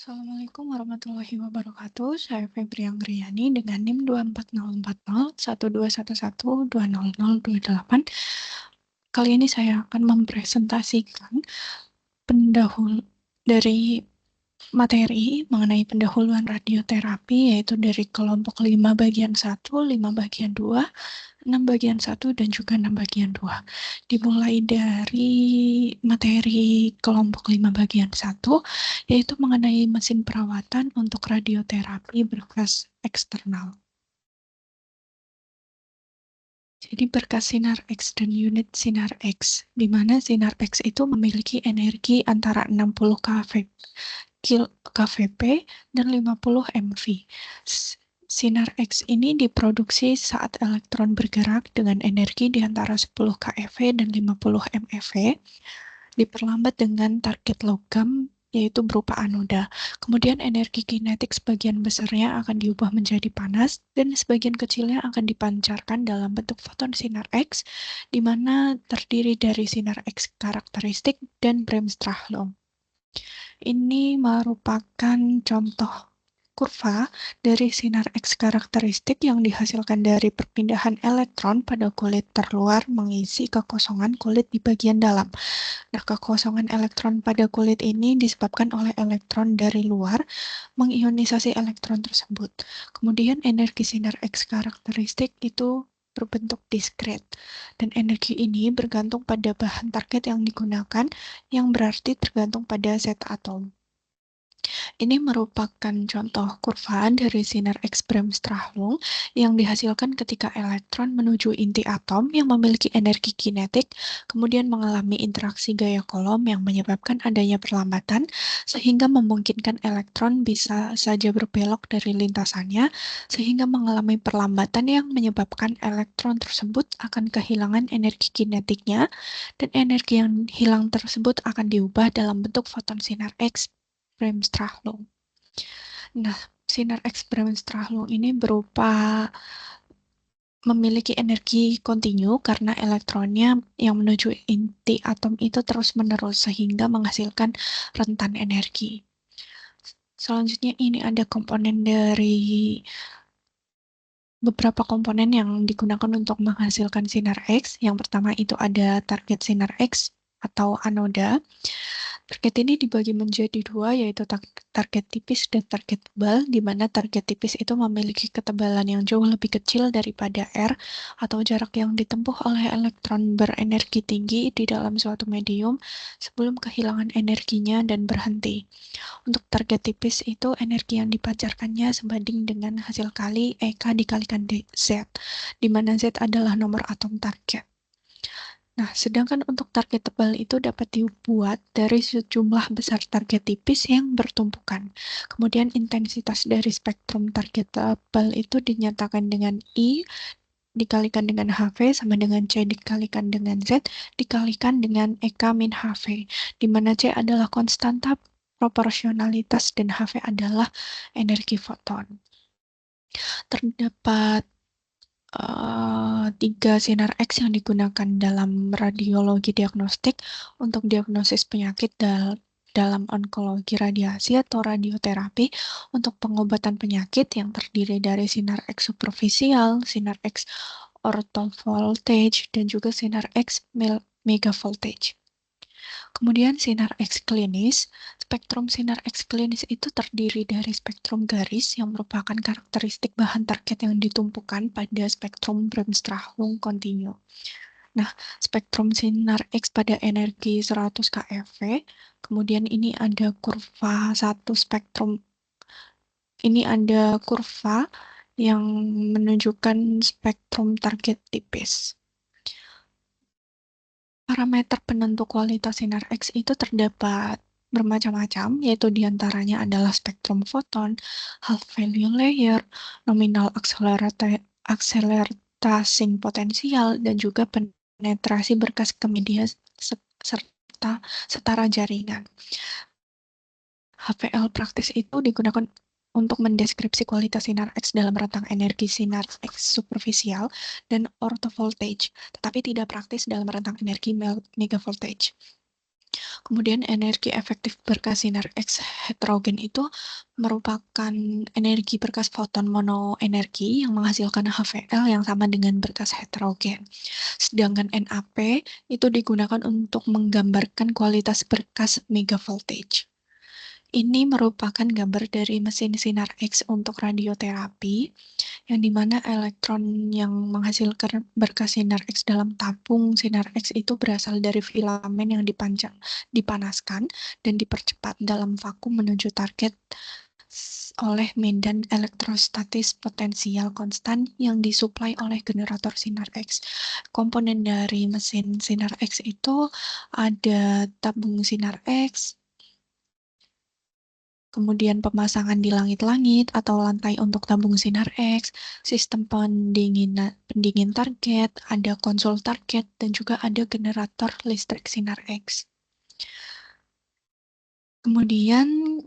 Assalamualaikum warahmatullahi wabarakatuh. Saya Febri Anggriani dengan NIM 240401211200028. Kali ini saya akan mempresentasikan pendahulu dari materi mengenai pendahuluan radioterapi, yaitu dari kelompok 5 bagian 1, 5 bagian 2, 6 bagian 1, dan juga 6 bagian 2. Dimulai dari materi kelompok 5 bagian 1, yaitu mengenai mesin perawatan untuk radioterapi berkas eksternal. Jadi berkas sinar X dan unit sinar X, di mana sinar X itu memiliki energi antara 60 kVp dan 50 MV. Sinar X ini diproduksi saat elektron bergerak dengan energi di antara 10 keV dan 50 MeV, diperlambat dengan target logam yaitu berupa anoda. Kemudian energi kinetik sebagian besarnya akan diubah menjadi panas dan sebagian kecilnya akan dipancarkan dalam bentuk foton sinar X, di mana terdiri dari sinar X karakteristik dan Bremsstrahlung. Ini merupakan contoh kurva dari sinar X karakteristik yang dihasilkan dari perpindahan elektron pada kulit terluar mengisi kekosongan kulit di bagian dalam. Nah, kekosongan elektron pada kulit ini disebabkan oleh elektron dari luar mengionisasi elektron tersebut. Kemudian energi sinar X karakteristik itu berbentuk diskret, dan energi ini bergantung pada bahan target yang digunakan, yang berarti tergantung pada zat atom. Ini merupakan contoh kurva dari sinar X Bremsstrahlung yang dihasilkan ketika elektron menuju inti atom yang memiliki energi kinetik, kemudian mengalami interaksi gaya Coulomb yang menyebabkan adanya perlambatan, sehingga memungkinkan elektron bisa saja berbelok dari lintasannya, sehingga mengalami perlambatan yang menyebabkan elektron tersebut akan kehilangan energi kinetiknya, dan energi yang hilang tersebut akan diubah dalam bentuk foton sinar X Bremsstrahlung. Nah, sinar X Bremsstrahlung ini memiliki energi kontinu karena elektronnya yang menuju inti atom itu terus-menerus sehingga menghasilkan rentan energi. Selanjutnya ini ada beberapa komponen yang digunakan untuk menghasilkan sinar X. Yang pertama itu ada target sinar X atau anoda. Target ini dibagi menjadi dua, yaitu target tipis dan target tebal, di mana target tipis itu memiliki ketebalan yang jauh lebih kecil daripada R, atau jarak yang ditempuh oleh elektron berenergi tinggi di dalam suatu medium sebelum kehilangan energinya dan berhenti. Untuk target tipis itu energi yang dipancarkannya sebanding dengan hasil kali EK dikalikan Z, di mana Z adalah nomor atom target. Nah, sedangkan untuk target tebal itu dapat dibuat dari sejumlah besar target tipis yang bertumpukan. Kemudian intensitas dari spektrum target tebal itu dinyatakan dengan I dikalikan dengan HV sama dengan C dikalikan dengan Z dikalikan dengan EK min HV, di mana C adalah konstanta proporsionalitas dan HV adalah energi foton. Terdapat 3 sinar X yang digunakan dalam radiologi diagnostik untuk diagnosis penyakit dalam onkologi radiasi atau radioterapi untuk pengobatan penyakit yang terdiri dari sinar X superficial, sinar X orthovoltage, dan juga sinar X megavoltage. Kemudian sinar X klinis. Spektrum sinar X klinis itu terdiri dari spektrum garis yang merupakan karakteristik bahan target yang ditumpukan pada spektrum Bremsstrahlung kontinu. Nah, spektrum sinar X pada energi 100 keV, kemudian ini ada kurva yang menunjukkan spektrum target tipis. Parameter penentu kualitas sinar X itu terdapat bermacam-macam, yaitu diantaranya adalah spektrum foton, half value layer, nominal akselerasi potensial, dan juga penetrasi berkas ke media serta setara jaringan. HVL praktis itu digunakan untuk mendeskripsi kualitas sinar X dalam rentang energi sinar X superficial dan orthovoltage, tetapi tidak praktis dalam rentang energi megavoltage. Kemudian energi efektif berkas sinar X heterogen itu merupakan energi berkas foton monoenergi yang menghasilkan HVL yang sama dengan berkas heterogen. Sedangkan NAP itu digunakan untuk menggambarkan kualitas berkas megavoltage. Ini merupakan gambar dari mesin sinar X untuk radioterapi, yang dimana elektron yang menghasilkan berkas sinar X dalam tabung sinar X itu berasal dari filamen yang dipanaskan dan dipercepat dalam vakum menuju target oleh medan elektrostatis potensial konstan yang disuplai oleh generator sinar X. Komponen dari mesin sinar X itu ada tabung sinar X, kemudian pemasangan di langit-langit atau lantai untuk tabung sinar X, sistem pendingin target, ada konsol target, dan juga ada generator listrik sinar X. Kemudian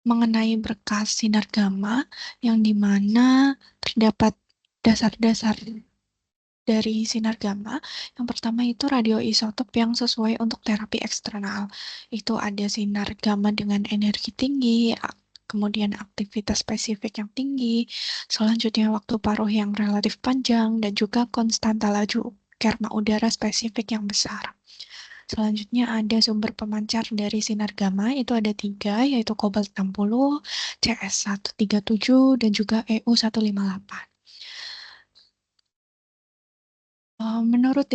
mengenai berkas sinar gamma, yang dimana terdapat dasar-dasar dari sinar gamma. Yang pertama itu radioisotop yang sesuai untuk terapi eksternal. Itu ada sinar gamma dengan energi tinggi, kemudian aktivitas spesifik yang tinggi, selanjutnya waktu paruh yang relatif panjang, dan juga konstanta laju kerma udara spesifik yang besar. Selanjutnya ada sumber pemancar dari sinar gamma, itu ada 3, yaitu kobalt 60, CS137, dan juga EU158. Menurut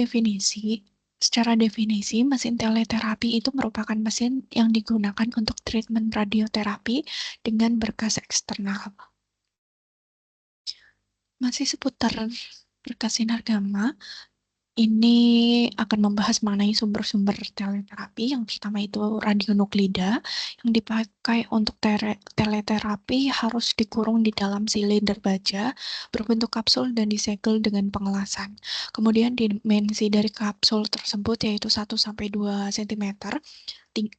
secara definisi, mesin teleterapi itu merupakan mesin yang digunakan untuk treatment radioterapi dengan berkas eksternal. Masih seputar berkas sinar gamma, ini akan membahas mengenai sumber-sumber teleterapi. Yang pertama itu radionuklida, yang dipakai untuk teleterapi harus dikurung di dalam silinder baja, berbentuk kapsul dan disegel dengan pengelasan. Kemudian dimensi dari kapsul tersebut yaitu 1-2 cm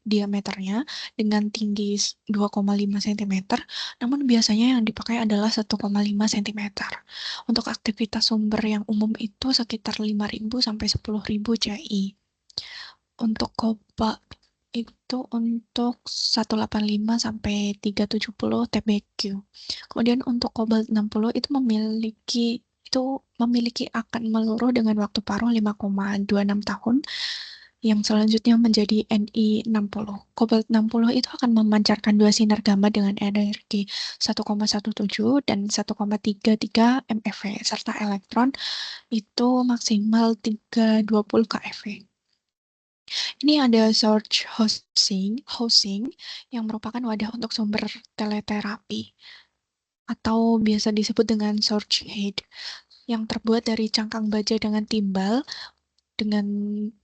diameternya dengan tinggi 2,5 cm, namun biasanya yang dipakai adalah 1,5 cm. Untuk aktivitas sumber yang umum itu sekitar 5.000 sampai 10.000 CI. Untuk kobalt itu untuk 185 sampai 370 TBQ. Kemudian untuk kobalt 60 itu memiliki akan meluruh dengan waktu paruh 5,26 tahun, yang selanjutnya menjadi Ni60. Kobalt 60 itu akan memancarkan 2 sinar gamma dengan energi 1,17 dan 1,33 MeV, serta elektron itu maksimal 320 keV. Ini ada source housing yang merupakan wadah untuk sumber teleterapi, atau biasa disebut dengan source head, yang terbuat dari cangkang baja dengan timbal dengan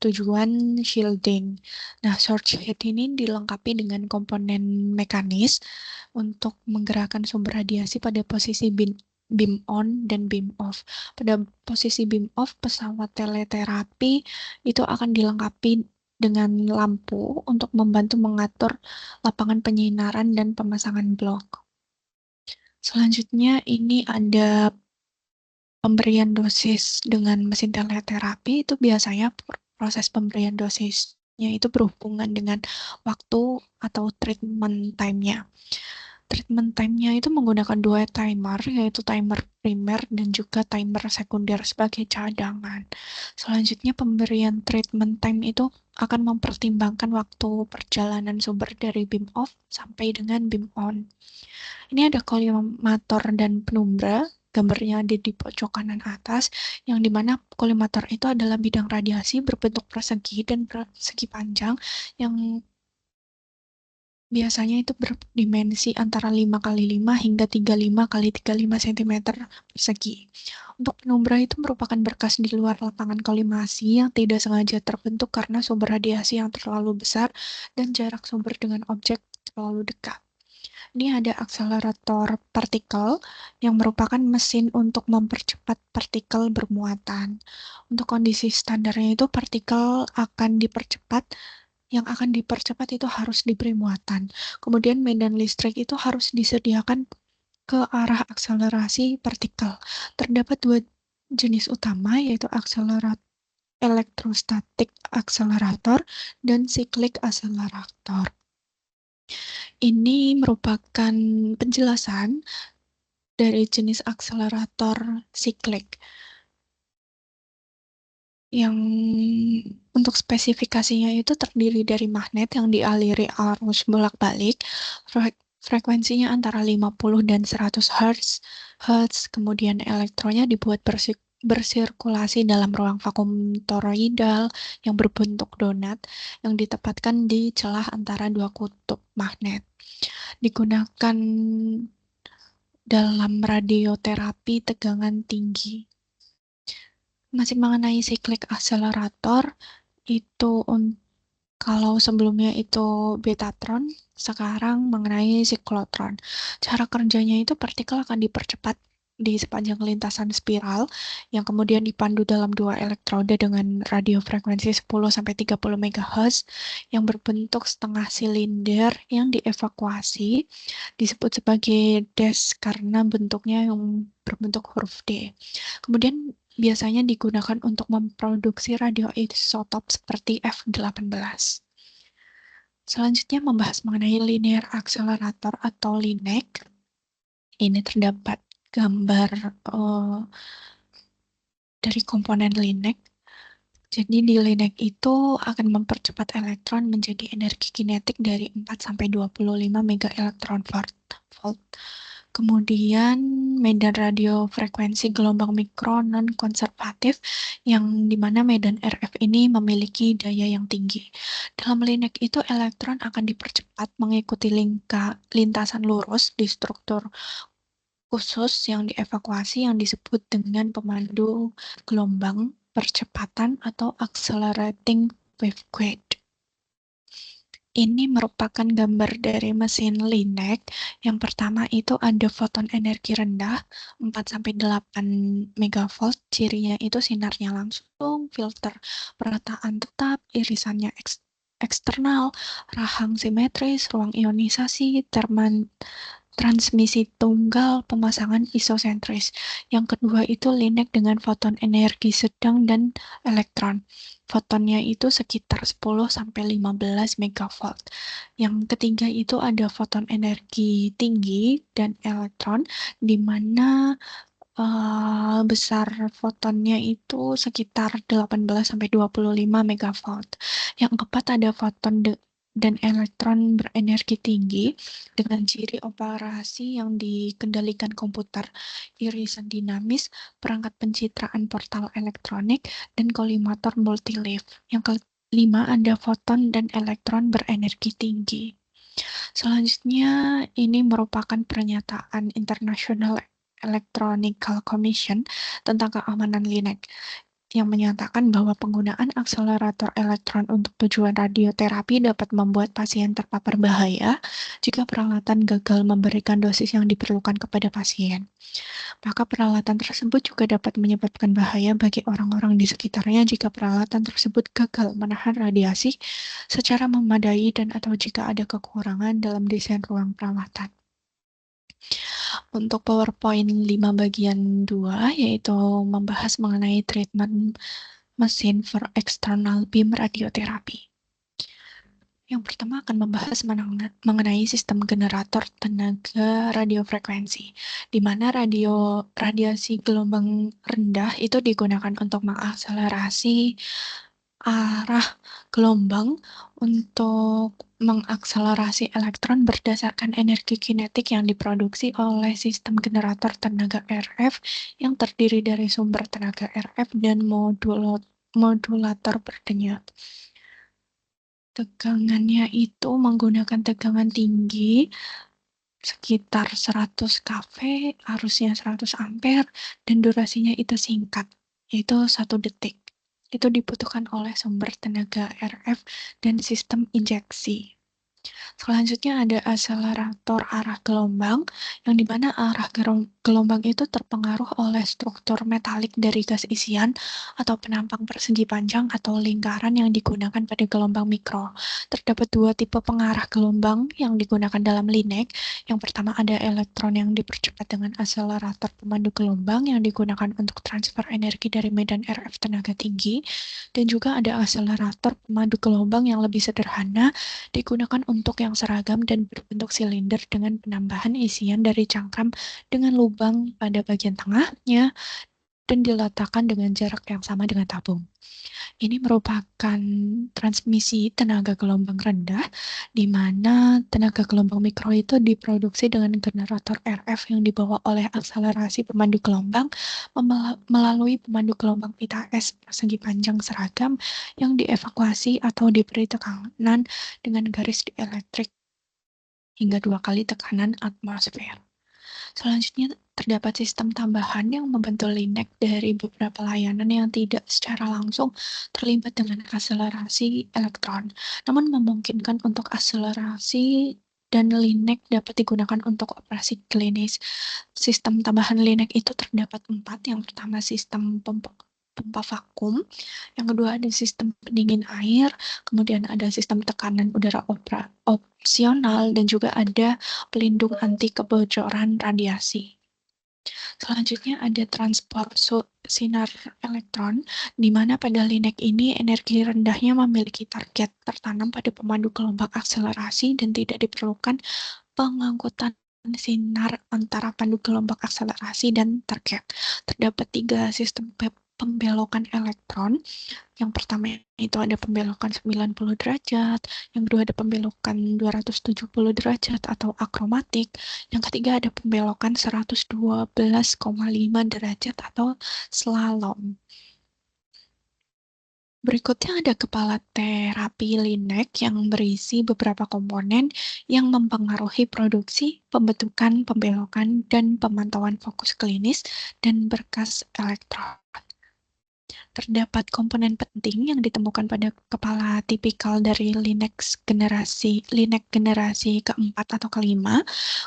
tujuan shielding. Nah, source head ini dilengkapi dengan komponen mekanis untuk menggerakkan sumber radiasi pada posisi beam on dan beam off. Pada posisi beam off, pesawat teleterapi itu akan dilengkapi dengan lampu untuk membantu mengatur lapangan penyinaran dan pemasangan blok. Selanjutnya ini ada pemberian dosis dengan mesin teleterapi. Itu biasanya proses pemberian dosisnya itu berhubungan dengan waktu atau treatment time-nya. Treatment time-nya itu menggunakan 2 timer, yaitu timer primer dan juga timer sekunder sebagai cadangan. Selanjutnya pemberian treatment time itu akan mempertimbangkan waktu perjalanan sumber dari beam off sampai dengan beam on. Ini ada kolimator dan penumbra, gambarnya ada di pojok kanan atas, yang dimana kolimator itu adalah bidang radiasi berbentuk persegi dan persegi panjang, yang biasanya itu berdimensi antara 5x5 hingga 35x35 cm persegi. Untuk penumbra itu merupakan berkas di luar lapangan kolimasi yang tidak sengaja terbentuk karena sumber radiasi yang terlalu besar dan jarak sumber dengan objek terlalu dekat. Ini ada akselerator partikel yang merupakan mesin untuk mempercepat partikel bermuatan. Untuk kondisi standarnya itu partikel yang akan dipercepat itu harus diberi muatan. Kemudian medan listrik itu harus disediakan ke arah akselerasi partikel. Terdapat 2 jenis utama, yaitu elektrostatik akselerator, dan siklik akselerator. Ini merupakan penjelasan dari jenis akselerator siklik. Yang untuk spesifikasinya itu terdiri dari magnet yang dialiri arus bolak-balik, frekuensinya antara 50 dan 100 Hz, kemudian elektronnya dibuat bersirkulasi dalam ruang vakum toroidal yang berbentuk donat yang ditempatkan di celah antara dua kutub magnet. Digunakan dalam radioterapi tegangan tinggi. Masih mengenai siklik akselerator, itu kalau sebelumnya itu betatron, sekarang mengenai siklotron. Cara kerjanya itu partikel akan dipercepat di sepanjang lintasan spiral yang kemudian dipandu dalam dua elektroda dengan radio frekuensi 10-30 MHz yang berbentuk setengah silinder yang dievakuasi disebut sebagai dash karena bentuknya yang berbentuk huruf D. Kemudian biasanya digunakan untuk memproduksi radioisotop seperti F18. Selanjutnya membahas mengenai linear accelerator atau LINAC. Ini terdapat gambar dari komponen LINAC. Jadi di LINAC itu akan mempercepat elektron menjadi energi kinetik dari 4-25 mega elektron volt. Kemudian medan radio frekuensi gelombang mikro non-konservatif yang dimana medan RF ini memiliki daya yang tinggi. Dalam LINAC itu elektron akan dipercepat mengikuti lintasan lurus di struktur khusus yang dievakuasi yang disebut dengan pemandu gelombang percepatan atau accelerating waveguide. Ini merupakan gambar dari mesin LINAC. Yang pertama itu ada foton energi rendah 4-8 megavolt. Cirinya itu sinarnya langsung, filter perataan tetap, irisannya eksternal, rahang simetris, ruang ionisasi, transmisi tunggal, pemasangan isosentris. Yang kedua itu LINAC dengan foton energi sedang dan elektron. Fotonnya itu sekitar 10-15 megavolt. Yang ketiga itu ada foton energi tinggi dan elektron, di mana besar fotonnya itu sekitar 18-25 megavolt. Yang keempat ada foton dan elektron berenergi tinggi dengan ciri operasi yang dikendalikan komputer, irisan dinamis, perangkat pencitraan portal elektronik, dan kolimator multileaf. Yang kelima ada foton dan elektron berenergi tinggi. Selanjutnya ini merupakan pernyataan International Electronical Commission tentang keamanan LINAC yang menyatakan bahwa penggunaan akselerator elektron untuk tujuan radioterapi dapat membuat pasien terpapar bahaya jika peralatan gagal memberikan dosis yang diperlukan kepada pasien. Maka peralatan tersebut juga dapat menyebabkan bahaya bagi orang-orang di sekitarnya jika peralatan tersebut gagal menahan radiasi secara memadai dan atau jika ada kekurangan dalam desain ruang perawatan. Untuk PowerPoint 5 bagian 2 yaitu membahas mengenai treatment mesin for external beam radiotherapy. Yang pertama akan membahas mengenai sistem generator tenaga radiofrekuensi, di mana radiasi gelombang rendah itu digunakan untuk mengakselerasi arah gelombang untuk mengakselerasi elektron berdasarkan energi kinetik yang diproduksi oleh sistem generator tenaga RF yang terdiri dari sumber tenaga RF dan modulator berdenyut. Tegangannya itu menggunakan tegangan tinggi sekitar 100 kV, arusnya 100 ampere, dan durasinya itu singkat, yaitu 1 detik. Itu dibutuhkan oleh sumber tenaga RF dan sistem injeksi. Selanjutnya ada akselerator arah gelombang, yang dimana arah gelombang itu terpengaruh oleh struktur metalik dari gas isian atau penampang persegi panjang atau lingkaran yang digunakan pada gelombang mikro. Terdapat dua tipe pengarah gelombang yang digunakan dalam linek. Yang pertama ada elektron yang dipercepat dengan akselerator pemandu gelombang yang digunakan untuk transfer energi dari medan RF tenaga tinggi, dan juga ada akselerator pemandu gelombang yang lebih sederhana digunakan untuk yang seragam dan berbentuk silinder dengan penambahan isian dari cangkram dengan lubang pada bagian tengahnya dan diletakkan dengan jarak yang sama dengan tabung. Ini merupakan transmisi tenaga gelombang rendah, di mana tenaga gelombang mikro itu diproduksi dengan generator RF yang dibawa oleh akselerasi pemandu gelombang melalui pemandu gelombang pita es persegi panjang seragam yang dievakuasi atau diberi tekanan dengan garis dielektrik hingga 2 kali tekanan atmosfer. Selanjutnya, terdapat sistem tambahan yang membantu linek dari beberapa layanan yang tidak secara langsung terlibat dengan akselerasi elektron, namun memungkinkan untuk akselerasi dan linek dapat digunakan untuk operasi klinis. Sistem tambahan linek itu terdapat 4. Yang pertama sistem pompa vakum, yang kedua ada sistem pendingin air, kemudian ada sistem tekanan udara opsional, dan juga ada pelindung anti kebocoran radiasi. Selanjutnya ada transport sinar elektron, di mana pada linek ini energi rendahnya memiliki target tertanam pada pemandu gelombang akselerasi dan tidak diperlukan pengangkutan sinar antara pandu gelombang akselerasi dan target. Terdapat 3 sistem pembelokan elektron. Yang pertama itu ada pembelokan 90 derajat, yang kedua ada pembelokan 270 derajat atau akromatik, yang ketiga ada pembelokan 112,5 derajat atau slalom. Berikutnya ada kepala terapi linek yang berisi beberapa komponen yang mempengaruhi produksi, pembentukan, pembelokan, dan pemantauan fokus klinis dan berkas elektron. Terdapat komponen penting yang ditemukan pada kepala tipikal dari linek generasi keempat atau kelima.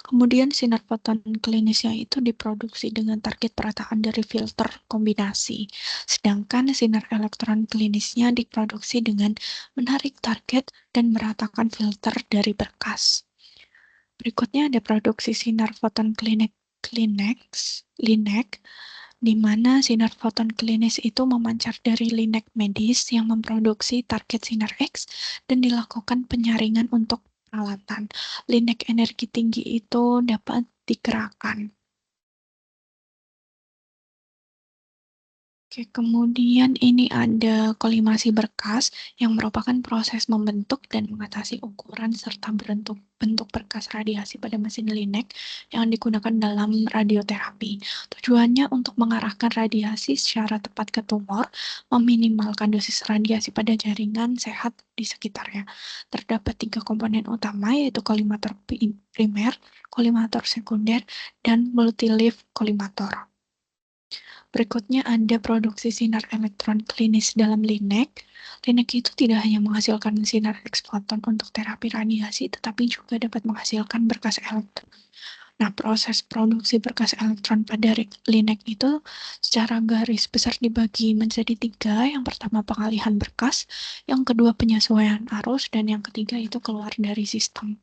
Kemudian sinar foton klinisnya itu diproduksi dengan target perataan dari filter kombinasi. Sedangkan sinar elektron klinisnya diproduksi dengan menarik target dan meratakan filter dari berkas. Berikutnya ada produksi sinar foton linek, di mana sinar foton klinis itu memancar dari linek medis yang memproduksi target sinar X dan dilakukan penyaringan untuk peralatan. Linek energi tinggi itu dapat digerakkan. Oke, kemudian ini ada kolimasi berkas yang merupakan proses membentuk dan mengatasi ukuran serta bentuk berkas radiasi pada mesin linek yang digunakan dalam radioterapi. Tujuannya untuk mengarahkan radiasi secara tepat ke tumor, meminimalkan dosis radiasi pada jaringan sehat di sekitarnya. Terdapat 3 komponen utama, yaitu kolimator primer, kolimator sekunder, dan multi-leaf kolimator. Berikutnya ada produksi sinar elektron klinis dalam linek. Linek itu tidak hanya menghasilkan sinar X foton untuk terapi radiasi, tetapi juga dapat menghasilkan berkas elektron. Nah, proses produksi berkas elektron pada linek itu secara garis besar dibagi menjadi 3. Yang pertama pengalihan berkas, yang kedua penyesuaian arus, dan yang ketiga itu keluar dari sistem.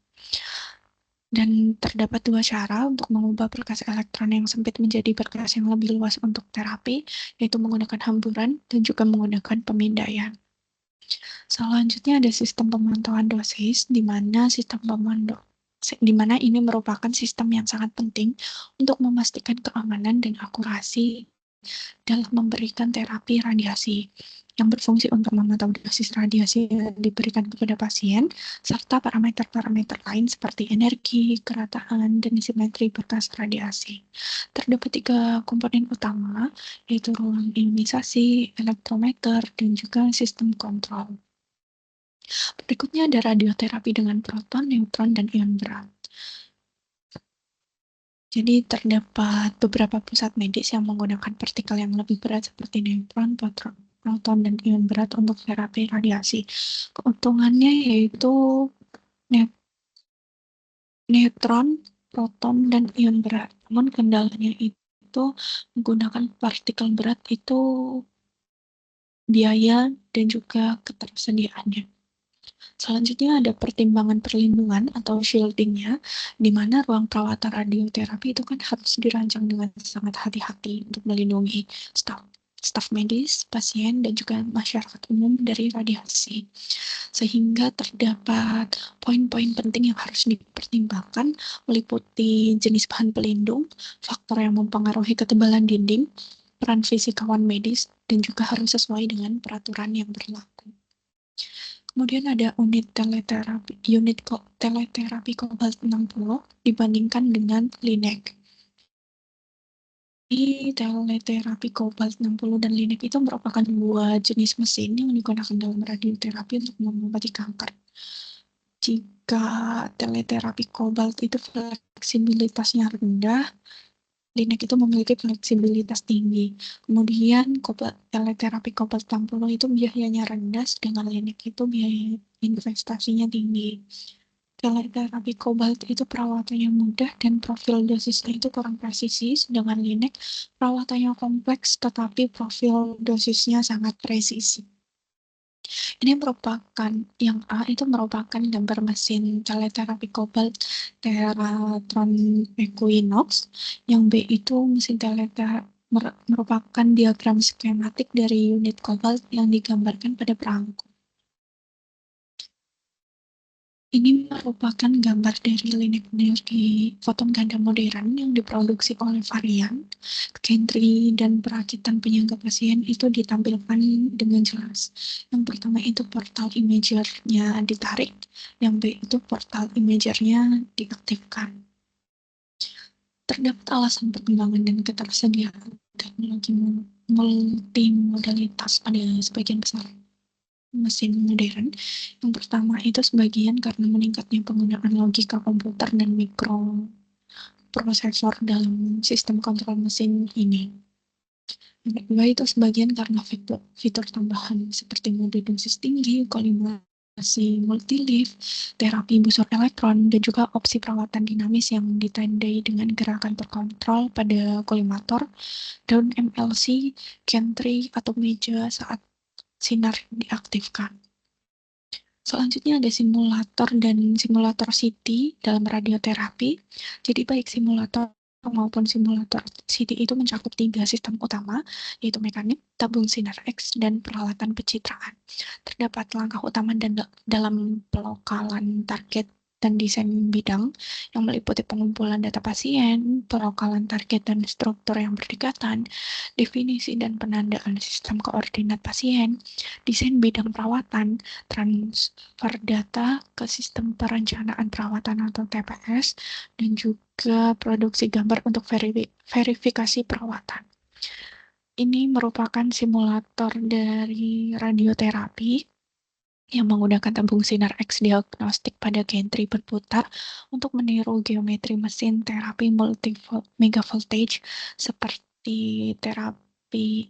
Dan terdapat 2 cara untuk mengubah berkas elektron yang sempit menjadi berkas yang lebih luas untuk terapi, yaitu menggunakan hamburan dan juga menggunakan pemindaian. Selanjutnya ada sistem pemantauan dosis, di mana ini merupakan sistem yang sangat penting untuk memastikan keamanan dan akurasi dalam memberikan terapi radiasi, yang berfungsi untuk memantau dosis radiasi yang diberikan kepada pasien, serta parameter-parameter lain seperti energi, kerataan, dan simetri berkas radiasi. Terdapat 3 komponen utama, yaitu ruang ionisasi, elektrometer, dan juga sistem kontrol. Berikutnya ada radioterapi dengan proton, neutron, dan ion berat. Jadi terdapat beberapa pusat medis yang menggunakan partikel yang lebih berat seperti neutron, proton, dan ion berat untuk terapi radiasi. Keuntungannya yaitu neutron, proton, dan ion berat. Namun kendalanya itu menggunakan partikel berat itu biaya dan juga ketersediaannya. Selanjutnya ada pertimbangan perlindungan atau shieldingnya, di mana ruang perawatan radioterapi itu kan harus dirancang dengan sangat hati-hati untuk melindungi staf staf medis, pasien, dan juga masyarakat umum dari radiasi. Sehingga terdapat poin-poin penting yang harus dipertimbangkan, meliputi jenis bahan pelindung, faktor yang mempengaruhi ketebalan dinding, peran fisikawan medis, dan juga harus sesuai dengan peraturan yang berlaku. Kemudian ada unit teleterapi kobalt 60 dibandingkan dengan LINAC. Di teleterapi kobalt 60 dan LINAC itu merupakan dua jenis mesin yang digunakan dalam radioterapi untuk mengobati kanker. Jika teleterapi kobalt itu fleksibilitasnya rendah, LINAC itu memiliki fleksibilitas tinggi. Kemudian teleterapi kobalt 60 itu biayanya rendah, sedangkan LINAC itu biaya investasinya tinggi. Teleterapi kobalt itu perawatannya mudah dan profil dosisnya itu kurang presisi, sedangkan LINAC perawatannya kompleks tetapi profil dosisnya sangat presisi. Ini merupakan yang A itu merupakan gambar mesin teleterapi kobalt Teratron Equinox, yang B itu mesin merupakan diagram skematik dari unit kobalt yang digambarkan pada perangko. Ini merupakan gambar dari LINAC energi foton ganda modern yang diproduksi oleh Varian. Gantry dan perakitan penyangga pasien itu ditampilkan dengan jelas. Yang pertama itu portal imagernya ditarik, yang B itu portal imagernya diaktifkan. Terdapat alasan perkembangan dan ketersediaan teknologi multimodalitas pada sebagian besar mesin modern. Yang pertama itu sebagian karena meningkatnya penggunaan logika komputer dan mikroprosesor dalam sistem kontrol mesin ini. Yang kedua itu sebagian karena fitur tambahan seperti mode dosis tinggi, kolimasi multi-leaf, terapi busur elektron, dan juga opsi perawatan dinamis yang ditandai dengan gerakan terkontrol pada kolimator, daun MLC, gantry, atau meja saat sinar diaktifkan. Selanjutnya ada simulator dan simulator CT dalam radioterapi. Jadi baik simulator maupun simulator CT itu mencakup 3 sistem utama, yaitu mekanik, tabung sinar X, dan peralatan pencitraan. Terdapat langkah utama dalam pelokalan target dan desain bidang yang meliputi pengumpulan data pasien, pelokalan target dan struktur yang berdekatan, definisi dan penandaan sistem koordinat pasien, desain bidang perawatan, transfer data ke sistem perencanaan perawatan atau TPS, dan juga produksi gambar untuk verifikasi perawatan. Ini merupakan simulator dari radioterapi yang menggunakan tabung sinar X diagnostik pada gantry berputar untuk meniru geometri mesin terapi mega voltage seperti terapi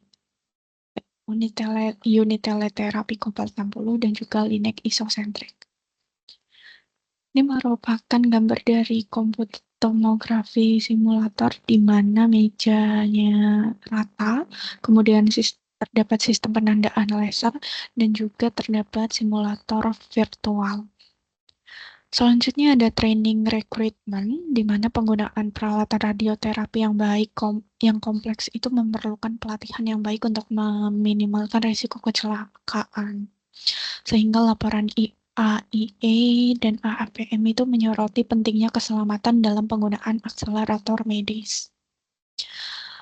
unit teleterapi kobalt 60 dan juga LINAC isosentrik. Ini merupakan gambar dari komputer tomografi simulator di mana mejanya rata, kemudian terdapat sistem penandaan laser, dan juga terdapat simulator virtual. Selanjutnya ada training recruitment, di mana penggunaan peralatan radioterapi yang baik yang kompleks itu memerlukan pelatihan yang baik untuk meminimalkan risiko kecelakaan. Sehingga laporan AIE dan AAPM itu menyoroti pentingnya keselamatan dalam penggunaan akselerator medis.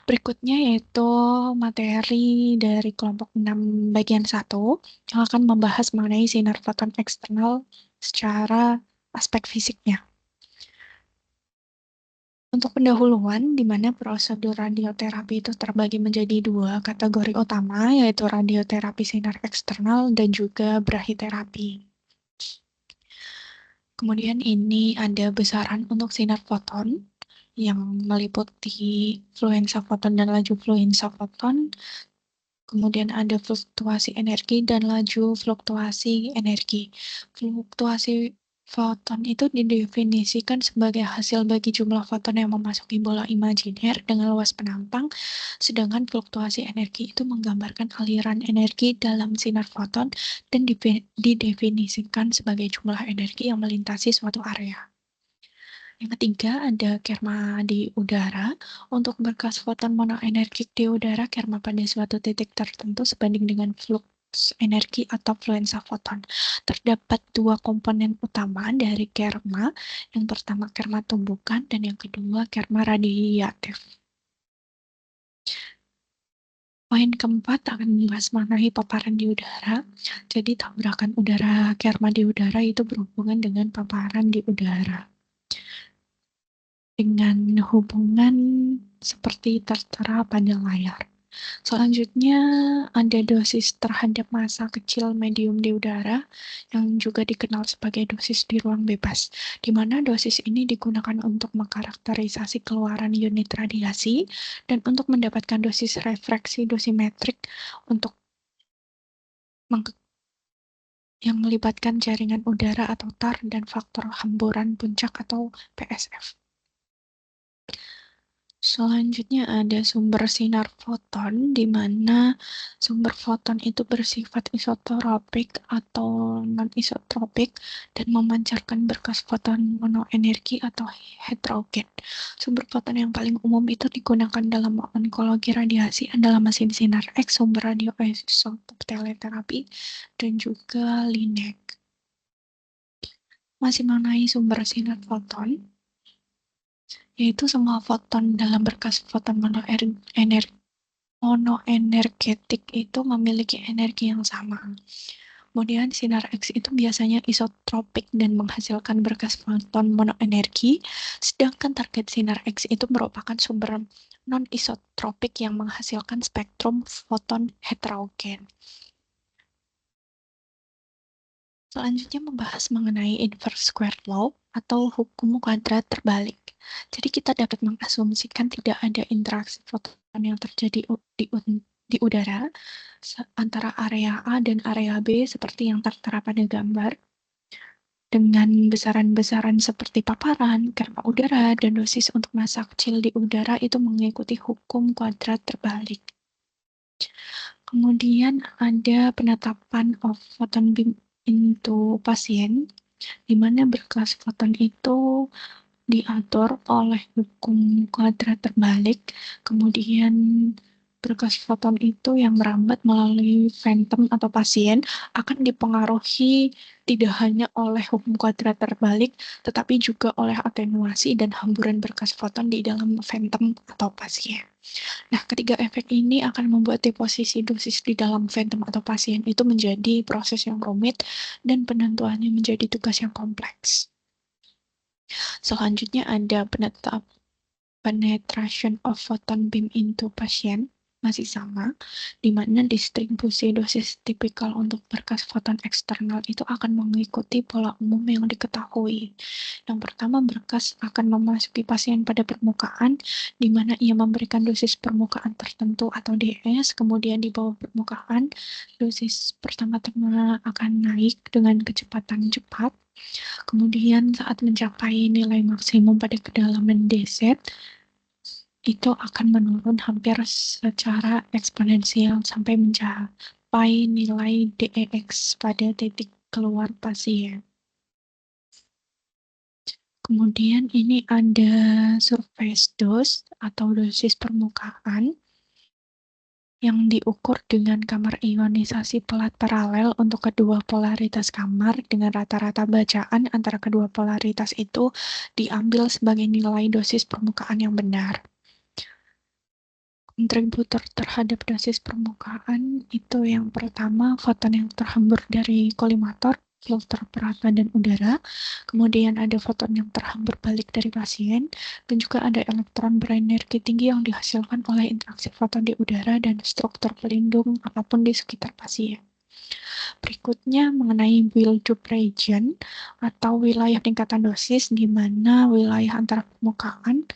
Berikutnya yaitu materi dari kelompok 6 bagian 1 yang akan membahas mengenai sinar foton eksternal secara aspek fisiknya. Untuk pendahuluan, di mana prosedur radioterapi itu terbagi menjadi 2 kategori utama, yaitu radioterapi sinar eksternal dan juga brahiterapi. Kemudian ini ada besaran untuk sinar foton yang meliputi fluensa foton dan laju fluensa foton. Kemudian ada fluktuasi energi dan laju fluktuasi energi. Foton itu didefinisikan sebagai hasil bagi jumlah foton yang memasuki bola imajiner dengan luas penampang, sedangkan fluktuasi energi itu menggambarkan aliran energi dalam sinar foton dan didefinisikan sebagai jumlah energi yang melintasi suatu area. Yang ketiga ada kerma di udara. Untuk berkas foton monoenergik di udara, kerma pada suatu titik tertentu sebanding dengan flux energi atau fluensa foton. Terdapat dua komponen utama dari kerma. Yang pertama kerma tumbukan dan yang kedua kerma radiatif. Poin keempat akan membahas mengenai paparan di udara. Jadi tabrakan udara kerma di udara itu berhubungan dengan paparan di udara. Dengan hubungan seperti tertera pada layar. Selanjutnya ada dosis terhadap massa kecil medium di udara yang juga dikenal sebagai dosis di ruang bebas, di mana dosis ini digunakan untuk mengkarakterisasi keluaran unit radiasi dan untuk mendapatkan dosis refraksi dosimetrik untuk yang melibatkan jaringan udara atau TAR dan faktor hamburan puncak atau PSF. Selanjutnya ada sumber sinar foton, di mana sumber foton itu bersifat isotropik atau non-isotropik dan memancarkan berkas foton monoenergi atau heterogen. Sumber foton yang paling umum itu digunakan dalam onkologi radiasi adalah mesin sinar X, sumber radioisotop teleterapi, dan juga LINEC. Masih mengenai sumber sinar foton, yaitu semua foton dalam berkas foton monoenergetik itu memiliki energi yang sama. Kemudian sinar X itu biasanya isotropik dan menghasilkan berkas foton monoenergi, sedangkan target sinar X itu merupakan sumber non-isotropik yang menghasilkan spektrum foton heterogen. Selanjutnya membahas mengenai inverse square law atau hukum kuadrat terbalik. Jadi kita dapat mengasumsikan tidak ada interaksi foton yang terjadi di udara antara area A dan area B seperti yang tertera pada gambar. Dengan besaran-besaran seperti paparan, kerma udara, dan dosis untuk massa kecil di udara itu mengikuti hukum kuadrat terbalik. Kemudian ada penetapan of photon beam into pasien, di mana berkas foton itu diatur oleh hukum kuadrat terbalik, kemudian berkas foton itu yang merambat melalui phantom atau pasien akan dipengaruhi tidak hanya oleh hukum kuadrat terbalik, tetapi juga oleh atenuasi dan hamburan berkas foton di dalam phantom atau pasien. Nah, ketiga efek ini akan membuat deposisi dosis di dalam phantom atau pasien itu menjadi proses yang rumit dan penentuannya menjadi tugas yang kompleks. Selanjutnya ada penetration of photon beam into patient, masih sama, di mana distribusi dosis tipikal untuk berkas foton eksternal itu akan mengikuti pola umum yang diketahui. Yang pertama, berkas akan memasuki pasien pada permukaan, di mana ia memberikan dosis permukaan tertentu atau DS, kemudian di bawah permukaan, dosis pertama-tama akan naik dengan kecepatan cepat, kemudian saat mencapai nilai maksimum pada kedalaman DZ, itu akan menurun hampir secara eksponensial sampai mencapai nilai DEX pada titik keluar pasien. Kemudian ini ada surface dose atau dosis permukaan yang diukur dengan kamar ionisasi pelat paralel untuk kedua polaritas kamar dengan rata-rata bacaan antara kedua polaritas itu diambil sebagai nilai dosis permukaan yang benar. Kontributor terhadap dosis permukaan itu yang pertama foton yang terhambur dari kolimator, filter perata dan udara, kemudian ada foton yang terhambur balik dari pasien, dan juga ada elektron berenergi tinggi yang dihasilkan oleh interaksi foton di udara dan struktur pelindung apapun di sekitar pasien. Berikutnya mengenai build-up region atau wilayah tingkatan dosis, di mana wilayah antara permukaan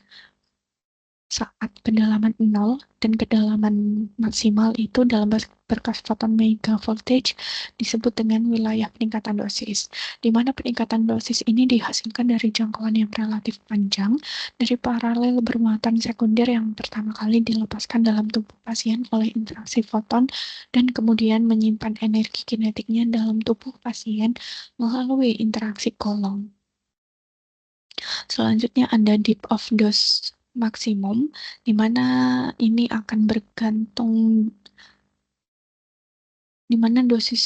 saat kedalaman 0 dan kedalaman maksimal itu dalam berkas foton mega voltage disebut dengan wilayah peningkatan dosis, di mana peningkatan dosis ini dihasilkan dari jangkauan yang relatif panjang dari paralel bermuatan sekunder yang pertama kali dilepaskan dalam tubuh pasien oleh interaksi foton dan kemudian menyimpan energi kinetiknya dalam tubuh pasien melalui interaksi kolom. Selanjutnya ada deep of dose maksimum, di mana ini akan bergantung, di mana dosis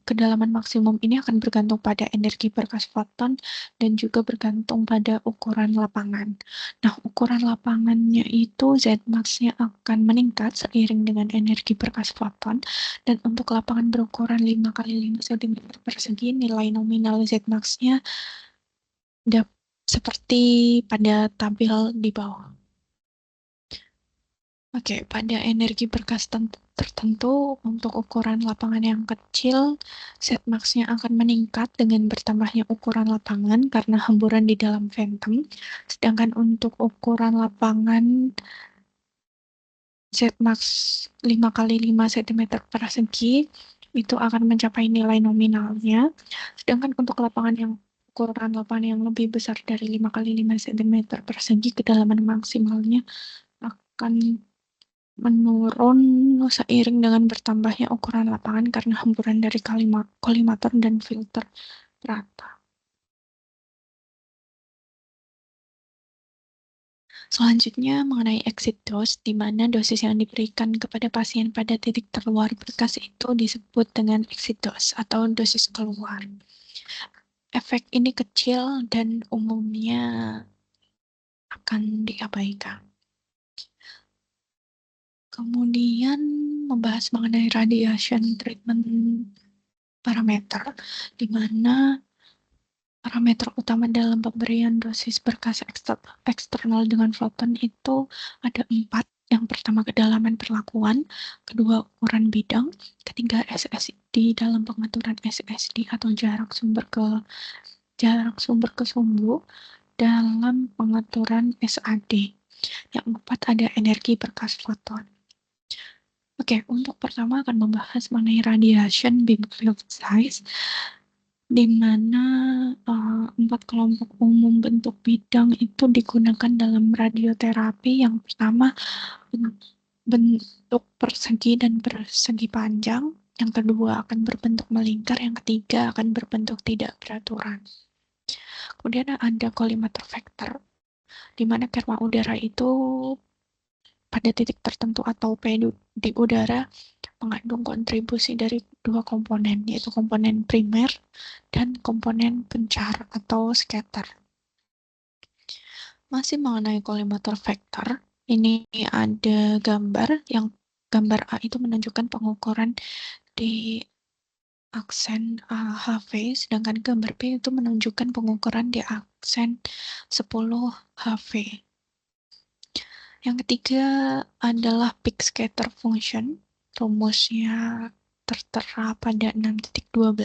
kedalaman maksimum ini akan bergantung pada energi berkas foton dan juga bergantung pada ukuran lapangan. Nah, ukuran lapangannya itu Zmax-nya akan meningkat seiring dengan energi berkas foton, dan untuk lapangan berukuran 5 x 5 cm persegi, nilai nominal Zmax-nya seperti pada tabel di bawah. Oke, pada energi berkas tertentu, untuk ukuran lapangan yang kecil, Zmax-nya akan meningkat dengan bertambahnya ukuran lapangan karena hemburan di dalam phantom. Sedangkan untuk ukuran lapangan Zmax 5 x 5 cm persegi, itu akan mencapai nilai nominalnya. Sedangkan untuk ukuran lapangan yang lebih besar dari 5 x 5 cm persegi, kedalaman maksimalnya akan menurun seiring dengan bertambahnya ukuran lapangan karena hemburan dari kolimator dan filter rata. Selanjutnya mengenai exit dose, di mana dosis yang diberikan kepada pasien pada titik terluar berkas itu disebut dengan exit dose atau dosis keluar. Efek ini kecil dan umumnya akan diabaikan. Kemudian membahas mengenai radiation treatment parameter, di mana parameter utama dalam pemberian dosis berkas eksternal dengan foton itu ada 4. Yang pertama, kedalaman perlakuan, kedua, ukuran bidang, ketiga, SSD dalam pengaturan SSD atau jarak sumber ke sumbu dalam pengaturan SAD. Yang keempat, ada energi berkas foton. Oke, untuk pertama akan membahas mengenai radiation beam field size, di mana 4 kelompok umum bentuk bidang itu digunakan dalam radioterapi. Yang pertama, bentuk persegi dan persegi panjang. Yang kedua akan berbentuk melingkar. Yang ketiga akan berbentuk tidak beraturan. Kemudian ada collimator vector, di mana kerma udara itu pada titik tertentu atau P di udara mengandung kontribusi dari 2 komponen, yaitu komponen primer dan komponen pencar atau scatter. Masih mengenai collimator vector, ini ada gambar A itu menunjukkan pengukuran di aksen HV, sedangkan gambar B itu menunjukkan pengukuran di aksen 10 HV. Yang ketiga adalah peak scatter function. Rumusnya tertera pada 6.12.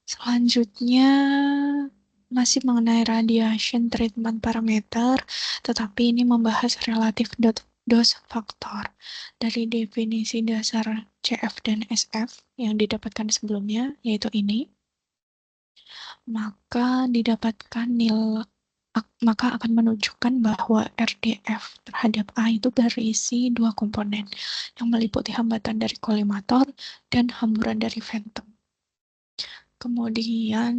Selanjutnya masih mengenai radiation treatment parameter, tetapi ini membahas relatif dose faktor dari definisi dasar CF dan SF yang didapatkan sebelumnya, yaitu ini. Maka akan menunjukkan bahwa RDF terhadap A itu berisi 2 komponen yang meliputi hambatan dari kolimator dan hamburan dari phantom. Kemudian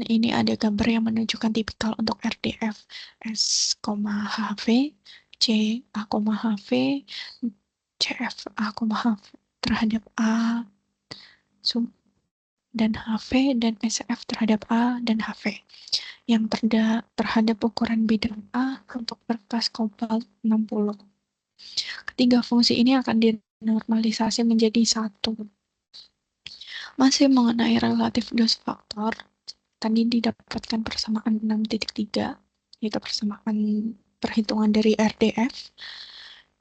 ini ada gambar yang menunjukkan tipikal untuk RDF S, HV, C, A, HV, CF, A, HV terhadap A dan HV, dan SF terhadap A dan HV. Yang terhadap ukuran bidang A untuk berkas kobalt 60. Ketiga fungsi ini akan dinormalisasi menjadi 1. Masih mengenai relatif dose faktor, tadi didapatkan persamaan 6.3, yaitu persamaan perhitungan dari RDF,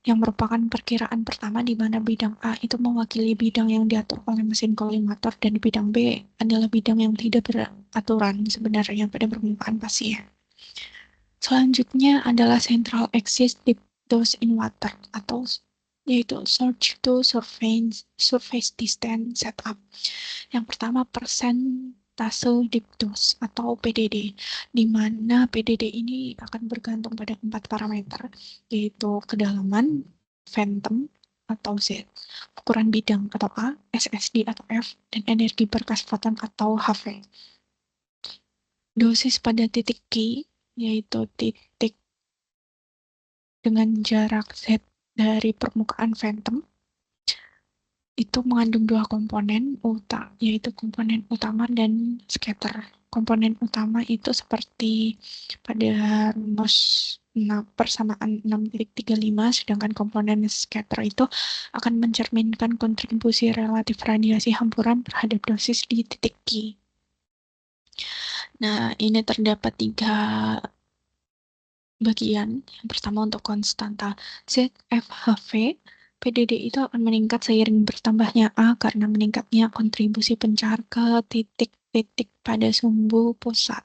yang merupakan perkiraan pertama di mana bidang A itu mewakili bidang yang diatur oleh mesin kolimator dan bidang B adalah bidang yang tidak beraturan sebenarnya pada permukaan pasien. Selanjutnya adalah central axis deep dose in water atau yaitu search to surface distance setup. Yang pertama persentase deep dose atau PDD, di mana PDD ini akan bergantung pada 4 parameter, yaitu kedalaman, phantom atau Z, ukuran bidang atau A, SSD atau F, dan energi berkas foton atau HV. Dosis pada titik Q, yaitu titik dengan jarak Z dari permukaan phantom, itu mengandung dua komponen, yaitu komponen utama dan scatter. Komponen utama itu seperti pada rumus persamaan 6.35, sedangkan komponen scatter itu akan mencerminkan kontribusi relatif radiasi hampuran terhadap dosis di titik Q. Nah, ini terdapat 3 bagian. Yang pertama untuk konstanta ZFHV, PDD itu akan meningkat seiring bertambahnya A karena meningkatnya kontribusi pencahar ke titik-titik pada sumbu pusat.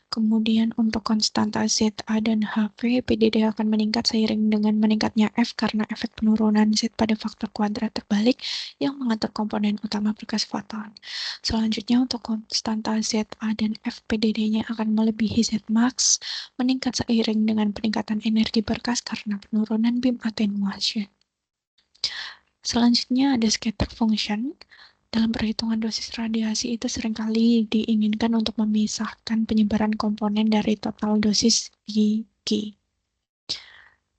Kemudian untuk konstanta ZA dan HV, PDD akan meningkat seiring dengan meningkatnya F karena efek penurunan Z pada faktor kuadrat terbalik yang mengatur komponen utama berkas foton. Selanjutnya untuk konstanta ZA dan F, PDD-nya akan melebihi Zmax, meningkat seiring dengan peningkatan energi berkas karena penurunan beam attenuation. Selanjutnya ada scatter function. Dalam perhitungan dosis radiasi itu seringkali diinginkan untuk memisahkan penyebaran komponen dari total dosis di Q.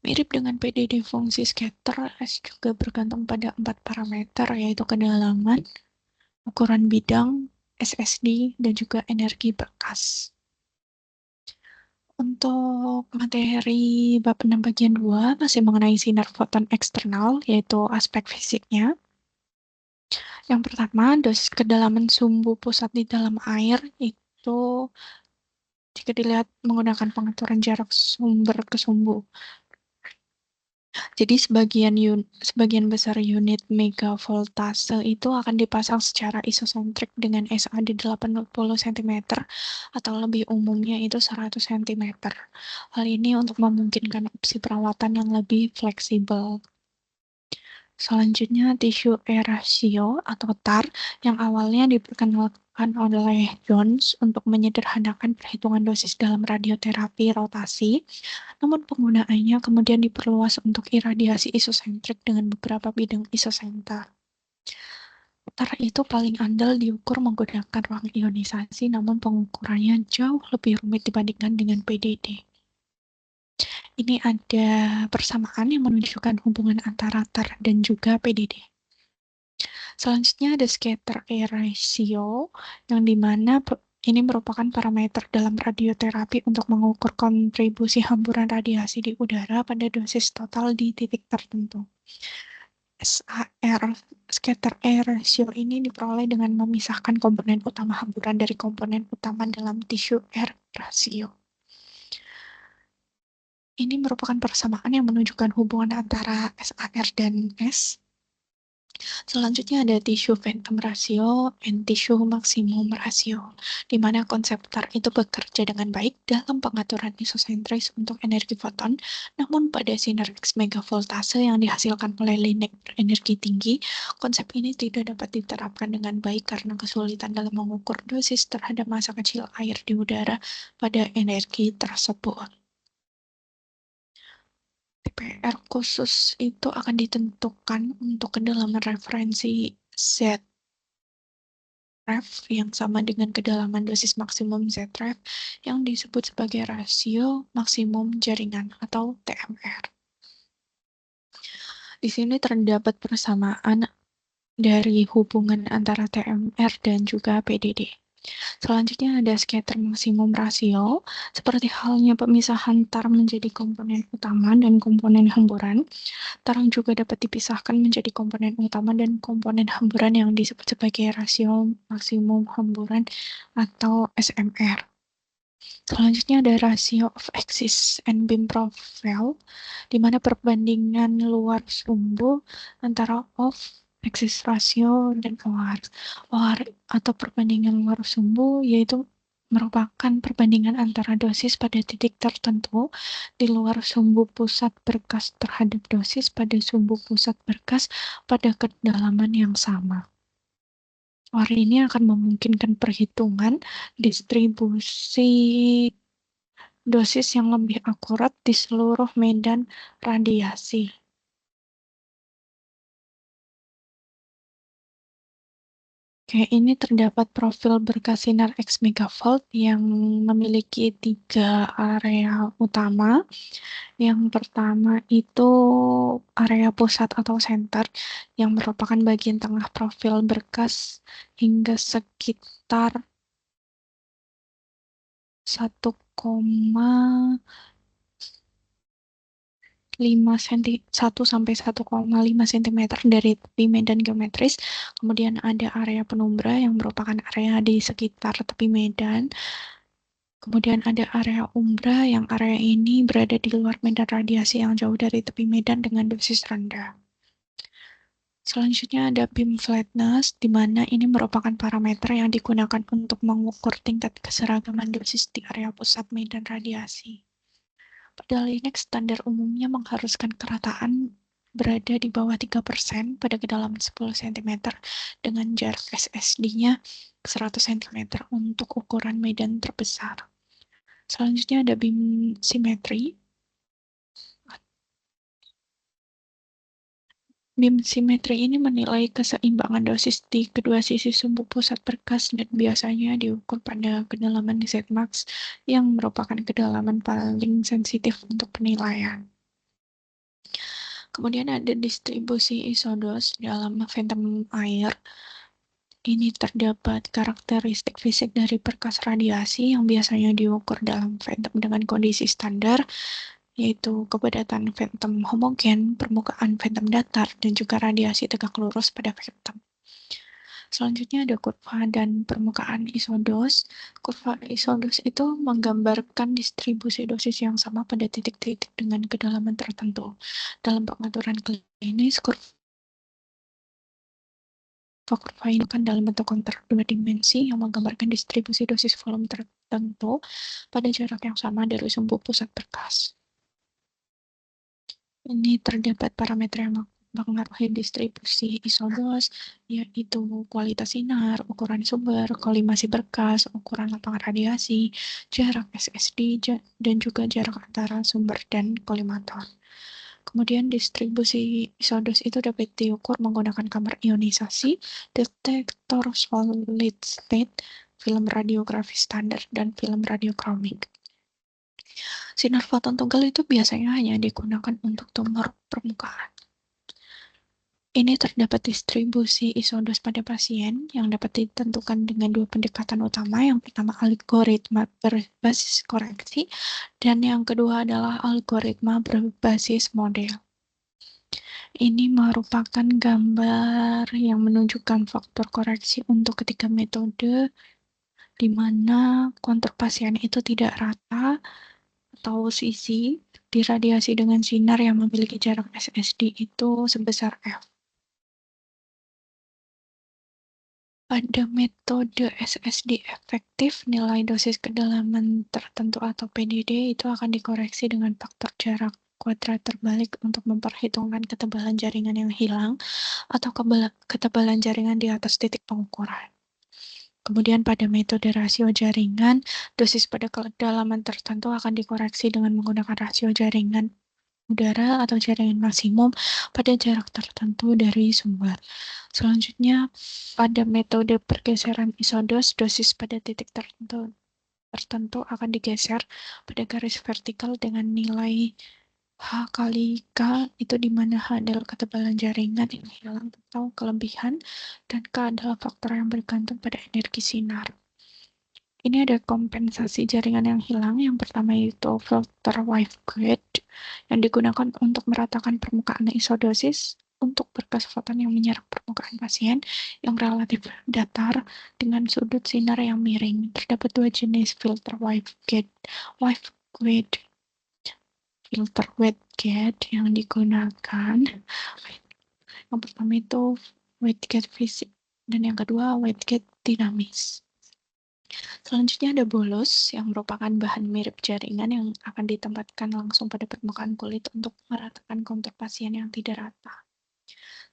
Mirip dengan PDD fungsi scatter, S juga bergantung pada 4 parameter, yaitu kedalaman, ukuran bidang, SSD, dan juga energi berkas. Untuk materi bab 6 bagian 2 masih mengenai sinar foton eksternal, yaitu aspek fisiknya. Yang pertama, dosis kedalaman sumbu pusat di dalam air itu jika dilihat menggunakan pengaturan jarak sumber ke sumbu. Jadi sebagian besar unit megavoltase itu akan dipasang secara isosentrik dengan SAD 80 cm atau lebih umumnya itu 100 cm. Hal ini untuk memungkinkan opsi perawatan yang lebih fleksibel. Selanjutnya, tisu air ratio atau TAR yang awalnya diperkenalkan oleh Jones untuk menyederhanakan perhitungan dosis dalam radioterapi rotasi, namun penggunaannya kemudian diperluas untuk iradiasi isosentrik dengan beberapa bidang isosenter. TAR itu paling andal diukur menggunakan ruang ionisasi, namun pengukurannya jauh lebih rumit dibandingkan dengan PDD. Ini ada persamaan yang menunjukkan hubungan antara TAR dan juga PDD. Selanjutnya ada scatter air ratio, yang dimana ini merupakan parameter dalam radioterapi untuk mengukur kontribusi hamburan radiasi di udara pada dosis total di titik tertentu. Scatter air ratio ini diperoleh dengan memisahkan komponen utama hamburan dari komponen utama dalam tisu air ratio. Ini merupakan persamaan yang menunjukkan hubungan antara SAR dan S. Selanjutnya ada tisu phantom ratio dan tisu maksimum ratio, di mana konsep TAR itu bekerja dengan baik dalam pengaturan isosentris untuk energi foton, namun pada sinar X megavoltase yang dihasilkan oleh linek berenergi tinggi, konsep ini tidak dapat diterapkan dengan baik karena kesulitan dalam mengukur dosis terhadap massa kecil air di udara pada energi tersebut. TPR khusus itu akan ditentukan untuk kedalaman referensi Zref yang sama dengan kedalaman dosis maksimum Zref yang disebut sebagai rasio maksimum jaringan atau TMR. Di sini terdapat persamaan dari hubungan antara TMR dan juga PDD. Selanjutnya ada scatter maksimum rasio, seperti halnya pemisahan TAR menjadi komponen utama dan komponen hamburan. TAR juga dapat dipisahkan menjadi komponen utama dan komponen hamburan yang disebut sebagai rasio maksimum hamburan atau SMR. Selanjutnya ada ratio of axis and beam profile, di mana perbandingan luar sumbu antara off axis ratio dan OR atau perbandingan luar sumbu yaitu merupakan perbandingan antara dosis pada titik tertentu di luar sumbu pusat berkas terhadap dosis pada sumbu pusat berkas pada kedalaman yang sama. Teori ini akan memungkinkan perhitungan distribusi dosis yang lebih akurat di seluruh medan radiasi. Oke, ini terdapat profil berkas sinar X megavolt yang memiliki 3 area utama. Yang pertama itu area pusat atau center yang merupakan bagian tengah profil berkas hingga sekitar 1 sampai 1,5 cm dari tepi medan geometris. Kemudian ada area penumbra yang merupakan area di sekitar tepi medan. Kemudian ada area umbra yang area ini berada di luar medan radiasi yang jauh dari tepi medan dengan dosis rendah. Selanjutnya ada beam flatness, di mana ini merupakan parameter yang digunakan untuk mengukur tingkat keseragaman dosis di area pusat medan radiasi. Pada Linux, standar umumnya mengharuskan kerataan berada di bawah 3% pada kedalaman 10 cm dengan jarak SSD-nya 100 cm untuk ukuran medan terbesar. Selanjutnya ada beam symmetry. Beam symmetry ini menilai keseimbangan dosis di kedua sisi sumbu pusat berkas dan biasanya diukur pada kedalaman Zmax yang merupakan kedalaman paling sensitif untuk penilaian. Kemudian ada distribusi isodos dalam phantom air. Ini terdapat karakteristik fisik dari berkas radiasi yang biasanya diukur dalam phantom dengan kondisi standar, yaitu kepadatan phantom homogen, permukaan phantom datar, dan juga radiasi tegak lurus pada phantom. Selanjutnya ada kurva dan permukaan isodos. Kurva isodos itu menggambarkan distribusi dosis yang sama pada titik-titik dengan kedalaman tertentu. Dalam pengaturan klinis, kurva ini kan dalam bentuk kontur 2 dimensi yang menggambarkan distribusi dosis volume tertentu pada jarak yang sama dari sumbu pusat berkas. Ini terdapat parameter yang mempengaruhi distribusi isodos, yaitu kualitas sinar, ukuran sumber, kolimasi berkas, ukuran lapangan radiasi, jarak SSD, dan juga jarak antara sumber dan kolimator. Kemudian distribusi isodos itu dapat diukur menggunakan kamar ionisasi, detektor solid state, film radiografi standar, dan film radiokromik. Sinar foton tunggal itu biasanya hanya digunakan untuk tumor permukaan. Ini terdapat distribusi isodos pada pasien yang dapat ditentukan dengan 2 pendekatan utama. Yang pertama algoritma berbasis koreksi dan yang kedua adalah algoritma berbasis model. Ini merupakan gambar yang menunjukkan faktor koreksi untuk ketiga metode di mana kontur pasien itu tidak rata atau sisi diradiasi dengan sinar yang memiliki jarak SSD itu sebesar F. Pada metode SSD efektif, nilai dosis kedalaman tertentu atau PDD itu akan dikoreksi dengan faktor jarak kuadrat terbalik untuk memperhitungkan ketebalan jaringan yang hilang atau ketebalan jaringan di atas titik pengukuran. Kemudian pada metode rasio jaringan, dosis pada kedalaman tertentu akan dikoreksi dengan menggunakan rasio jaringan udara atau jaringan maksimum pada jarak tertentu dari sumber. Selanjutnya, pada metode pergeseran isodos, dosis pada titik tertentu akan digeser pada garis vertikal dengan nilai H kali K, itu di mana H adalah ketebalan jaringan yang hilang atau kelebihan, dan K adalah faktor yang bergantung pada energi sinar. Ini ada kompensasi jaringan yang hilang. Yang pertama yaitu filter waveguide yang digunakan untuk meratakan permukaan isodosis untuk berkas foton yang menyerang permukaan pasien yang relatif datar dengan sudut sinar yang miring. Terdapat 2 jenis filter waveguide. Filter waveguide yang digunakan. Yang pertama itu waveguide fisik dan yang kedua waveguide dinamis. Selanjutnya ada bolus yang merupakan bahan mirip jaringan yang akan ditempatkan langsung pada permukaan kulit untuk meratakan kontur pasien yang tidak rata.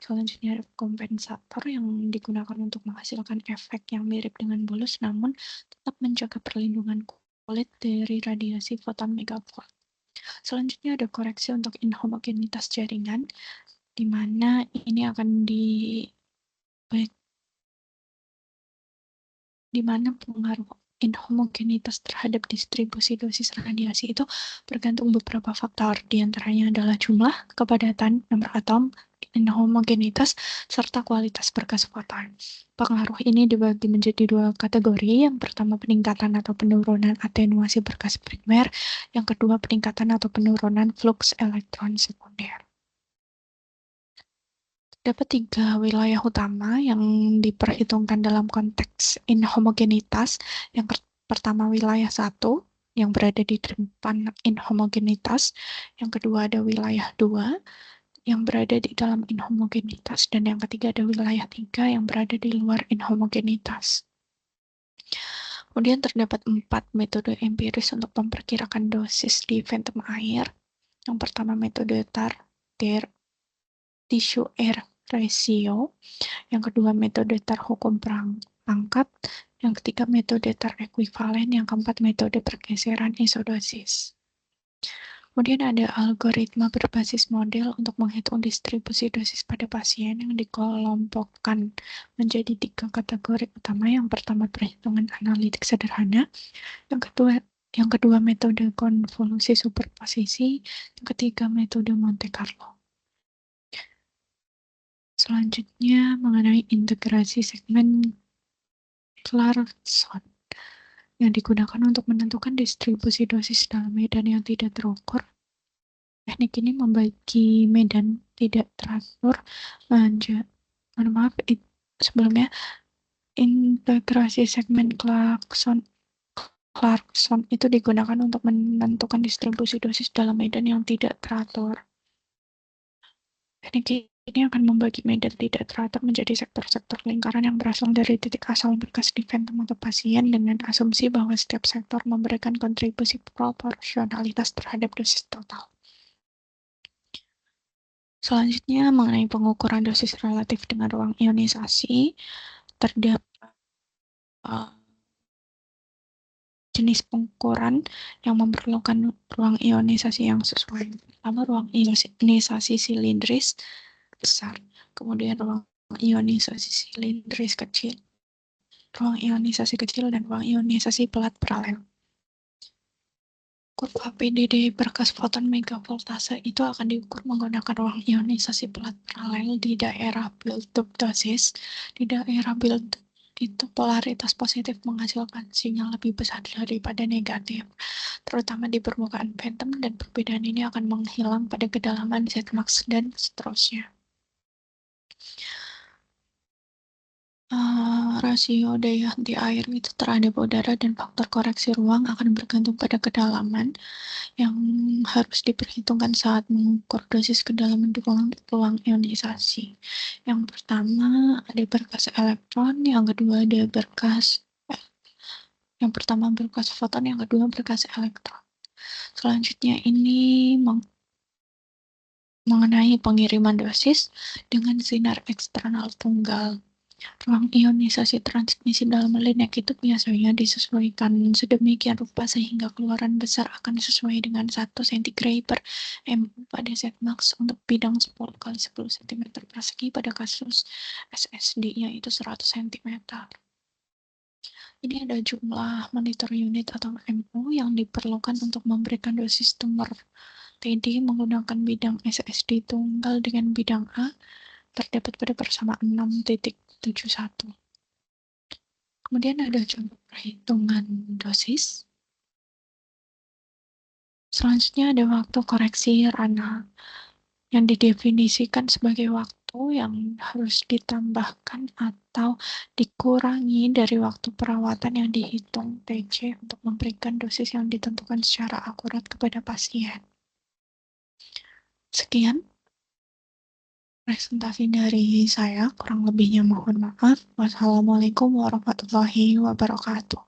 Selanjutnya ada kompensator yang digunakan untuk menghasilkan efek yang mirip dengan bolus namun tetap menjaga perlindungan kulit dari radiasi foton megavolt. Selanjutnya ada koreksi untuk inhomogenitas jaringan, di mana ini akan di mana pengaruh inhomogenitas terhadap distribusi dosis radiasi itu bergantung beberapa faktor, di antaranya adalah jumlah, kepadatan, nomor atom, inhomogenitas, serta kualitas berkas foton. Pengaruh ini dibagi menjadi dua kategori. Yang pertama peningkatan atau penurunan atenuasi berkas primer, yang kedua peningkatan atau penurunan fluks elektron sekunder. Dapat tiga wilayah utama yang diperhitungkan dalam konteks inhomogenitas. Yang pertama wilayah 1 yang berada di depan inhomogenitas. Yang kedua ada wilayah 2 yang berada di dalam inhomogenitas. Dan yang ketiga ada wilayah 3 yang berada di luar inhomogenitas. Kemudian terdapat 4 metode empiris untuk memperkirakan dosis di ventum air. Yang pertama metode Tarter tissue air ratio, yang kedua metode terhukum pangkat, yang ketiga metode terekuivalen, yang keempat metode pergeseran isodosis. Kemudian ada algoritma berbasis model untuk menghitung distribusi dosis pada pasien yang dikelompokkan menjadi 3 kategori utama. Yang pertama perhitungan analitik sederhana, yang kedua metode konvolusi superposisi, yang ketiga metode Monte Carlo. Selanjutnya mengenai integrasi segmen Clarkson yang digunakan untuk menentukan distribusi dosis dalam medan yang tidak terukur. Teknik ini membagi medan tidak teratur sebelumnya integrasi segmen Clarkson itu digunakan untuk menentukan distribusi dosis dalam medan yang tidak teratur. Teknik ini akan membagi medan tidak teratur menjadi sektor-sektor lingkaran yang berasal dari titik asal berkas di ventum atau pasien dengan asumsi bahwa setiap sektor memberikan kontribusi proporsionalitas terhadap dosis total. Selanjutnya mengenai pengukuran dosis relatif dengan ruang ionisasi, terdapat jenis pengukuran yang memerlukan ruang ionisasi yang sesuai. Pertama, ruang ionisasi silindris besar, kemudian ruang ionisasi silindris kecil, ruang ionisasi kecil, dan ruang ionisasi pelat paralel. Kurva PDD berkas foton megavoltase itu akan diukur menggunakan ruang ionisasi pelat paralel di daerah build-up dosis. Di daerah build-up itu polaritas positif menghasilkan sinyal lebih besar daripada negatif, terutama di permukaan ventum, dan perbedaan ini akan menghilang pada kedalaman Zmax dan seterusnya. Rasio daya henti air itu terhadap udara dan faktor koreksi ruang akan bergantung pada kedalaman yang harus diperhitungkan saat mengukur dosis kedalaman ruang ionisasi. Yang pertama ada berkas elektron, yang kedua ada yang pertama berkas foton, yang kedua berkas elektron. Selanjutnya ini mengenai pengiriman dosis dengan sinar eksternal tunggal. Ruang ionisasi transmisi dalam linek itu biasanya disesuaikan sedemikian rupa sehingga keluaran besar akan sesuai dengan 1 cm per mU pada Zmax untuk bidang 10 kali 10 cm persegi pada kasus SSD yaitu 100 cm. Ini ada jumlah monitor unit atau MU yang diperlukan untuk memberikan dosis tumor TD menggunakan bidang SSD tunggal dengan bidang A terdapat pada persamaan 6.71. Kemudian ada contoh perhitungan dosis. Selanjutnya ada waktu koreksi Rana yang didefinisikan sebagai waktu yang harus ditambahkan atau dikurangi dari waktu perawatan yang dihitung TC untuk memberikan dosis yang ditentukan secara akurat kepada pasien. Sekian presentasi dari saya, kurang lebihnya mohon maaf. Wassalamualaikum warahmatullahi wabarakatuh.